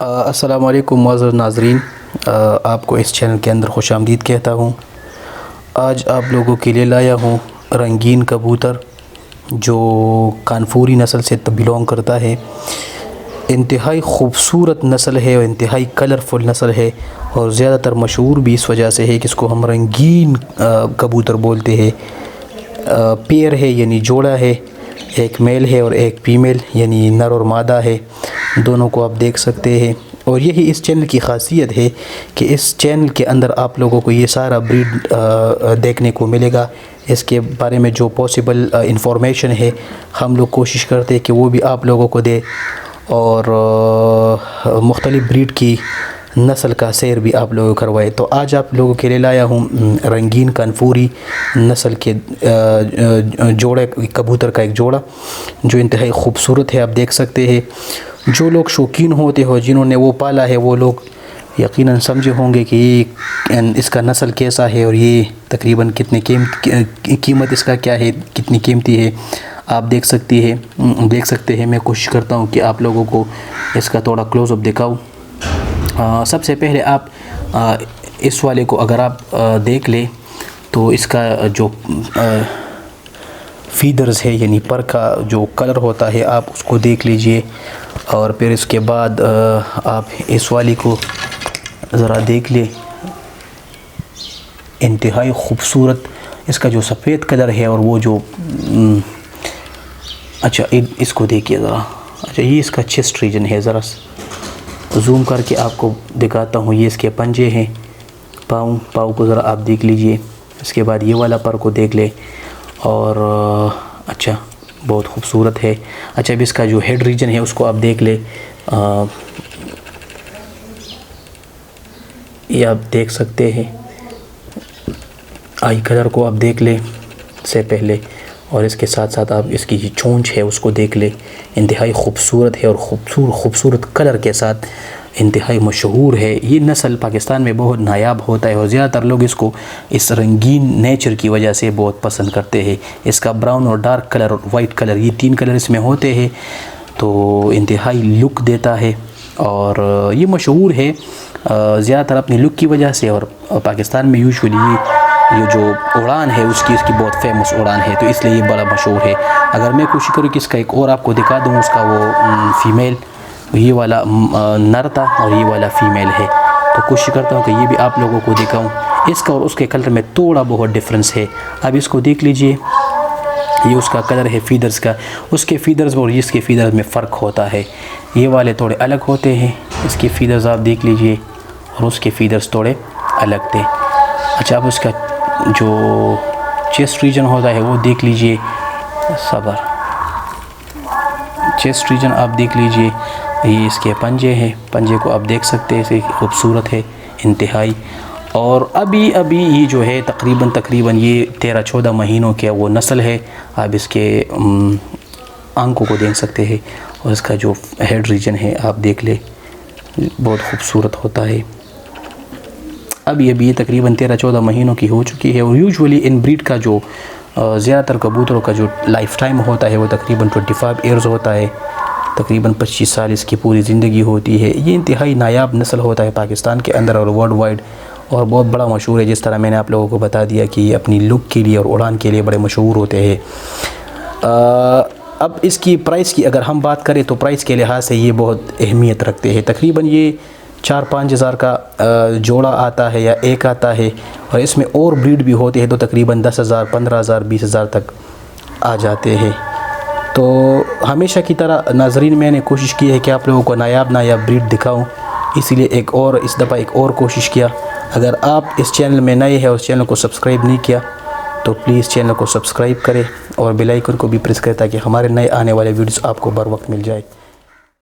السلام علیکم معزز ناظرین، آپ کو اس چینل کے اندر خوش آمدید کہتا ہوں۔ آج آپ لوگوں کے لیے لایا ہوں رنگین کبوتر جو کانفوری نسل سے بلونگ کرتا ہے۔ انتہائی خوبصورت نسل ہے اور انتہائی کلرفل نسل ہے، اور زیادہ تر مشہور بھی اس وجہ سے ہے کہ اس کو ہم رنگین کبوتر بولتے ہیں۔ پیئر ہے یعنی جوڑا ہے، ایک میل ہے اور ایک فیمیل یعنی نر اور مادہ ہے، دونوں کو آپ دیکھ سکتے ہیں۔ اور یہی اس چینل کی خاصیت ہے کہ اس چینل کے اندر آپ لوگوں کو یہ سارا بریڈ دیکھنے کو ملے گا۔ اس کے بارے میں جو پاسبل انفارمیشن ہے ہم لوگ کوشش کرتے ہیں کہ وہ بھی آپ لوگوں کو دے، اور مختلف بریڈ کی نسل کا سیر بھی آپ لوگوں کو کروائے۔ تو آج آپ لوگوں کے لیے لایا ہوں رنگین کانفوری نسل کے جوڑے کبوتر کا ایک جوڑا جو انتہائی خوبصورت ہے، آپ دیکھ سکتے ہیں۔ جو لوگ شوقین ہوتے ہو، جنہوں نے وہ پالا ہے، وہ لوگ یقیناً سمجھے ہوں گے کہ اس کا نسل کیسا ہے اور یہ تقریباً کتنے قیمت اس کا کیا ہے، کتنی قیمتی ہے، آپ دیکھ سکتے ہیں۔ میں کوشش کرتا ہوں کہ آپ لوگوں کو اس کا تھوڑا کلوز اپ دکھاؤں۔ سب سے پہلے آپ اس والے کو اگر آپ دیکھ لیں تو اس کا جو فیدرز ہے یعنی پر کا جو کلر ہوتا ہے آپ اس کو دیکھ لیجئے، اور پھر اس کے بعد آپ اس والی کو ذرا دیکھ لیں۔ انتہائی خوبصورت اس کا جو سفید کلر ہے، اور وہ جو اچھا اس کو دیکھیے ذرا۔ اچھا یہ اس کا چیسٹ ریجن ہے، ذرا زوم کر کے آپ کو دکھاتا ہوں۔ یہ اس کے پنجے ہیں، پاؤں کو ذرا آپ دیکھ لیجئے۔ اس کے بعد یہ والا پر کو دیکھ لیں، اور اچھا بہت خوبصورت ہے۔ اچھا اب اس کا جو ہیڈ ریجن ہے اس کو آپ دیکھ لیں۔ یہ آپ دیکھ سکتے ہیں، آئی کلر کو آپ دیکھ لیں سے پہلے، اور اس کے ساتھ ساتھ آپ اس کی جو چونچ ہے اس کو دیکھ لیں۔ انتہائی خوبصورت ہے اور خوبصورت کلر کے ساتھ انتہائی مشہور ہے۔ یہ نسل پاکستان میں بہت نایاب ہوتا ہے، اور زیادہ تر لوگ اس کو اس رنگین نیچر کی وجہ سے بہت پسند کرتے ہیں۔ اس کا براؤن اور ڈارک کلر اور وائٹ کلر، یہ تین کلر اس میں ہوتے ہیں، تو انتہائی لک دیتا ہے، اور یہ مشہور ہے زیادہ تر اپنی لک کی وجہ سے۔ اور پاکستان میں یوزولی یہ جو اڑان ہے اس کی بہت فیمس اڑان ہے، تو اس لیے یہ بڑا مشہور ہے۔ اگر میں کوشش کروں کہ اس کا ایک اور آپ کو دکھا دوں، اس کا وہ فیمیل، یہ والا نر تھا اور یہ والا فیمیل ہے، تو کوشش کرتا ہوں کہ یہ بھی آپ لوگوں کو دکھاؤں۔ اس کا اور اس کے کلر میں تھوڑا بہت ڈفرنس ہے، اب اس کو دیکھ لیجئے۔ یہ اس کا کلر ہے فیدرز کا، اس کے فیدرز اور اس کے فیدرز میں فرق ہوتا ہے۔ یہ والے تھوڑے الگ ہوتے ہیں، اس کے فیدرز آپ دیکھ لیجئے، اور اس کے فیدرز تھوڑے الگ تھے۔ اچھا اب اس کا جو چیسٹ ریجن ہوتا ہے وہ دیکھ لیجئے، چیسٹ ریجن آپ دیکھ لیجئے۔ یہ اس کے پنجے ہیں، پنجے کو آپ دیکھ سکتے ہیں، اسے خوبصورت ہے انتہائی۔ اور ابھی یہ جو ہے تقریباً یہ 13-14 مہینوں کے وہ نسل ہے۔ آپ اس کے آنکھوں کو دیکھ سکتے ہیں، اور اس کا جو ہیڈ ریجن ہے آپ دیکھ لیں، بہت خوبصورت ہوتا ہے۔ اب یہ تقریباً 13-14 مہینوں کی ہو چکی ہے، اور یوزولی ان بریڈ کا جو زیادہ تر کبوتروں کا جو لائف ٹائم ہوتا ہے وہ تقریباً 25 ایئرز ہوتا ہے، تقریباً 25 سال اس کی پوری زندگی ہوتی ہے۔ یہ انتہائی نایاب نسل ہوتا ہے پاکستان کے اندر اور ورلڈ وائڈ، اور بہت بڑا مشہور ہے، جس طرح میں نے آپ لوگوں کو بتا دیا کہ یہ اپنی لک کے لیے اور اڑان کے لیے بڑے مشہور ہوتے ہیں۔ اب اس کی پرائس کی اگر ہم بات کریں تو پرائس کے لحاظ سے یہ بہت اہمیت رکھتے ہیں۔ تقریباً یہ 4-5 ہزار کا جوڑا آتا ہے یا ایک آتا ہے، اور اس میں اور بریڈ بھی ہوتے ہیں تو تقریباً 10,000 15,000 20,000 تک آ جاتے ہیں۔ تو ہمیشہ کی طرح ناظرین میں نے کوشش کی ہے کہ آپ لوگوں کو نایاب بریڈ دکھاؤں، اسی لیے اس دفعہ ایک اور کوشش کیا۔ اگر آپ اس چینل میں نئے ہیں اور اس چینل کو سبسکرائب نہیں کیا تو پلیز چینل کو سبسکرائب کریں، اور بیل آئیکن کو بھی پریس کریں تاکہ ہمارے نئے آنے والے ویڈیوز آپ کو بر وقت مل جائے۔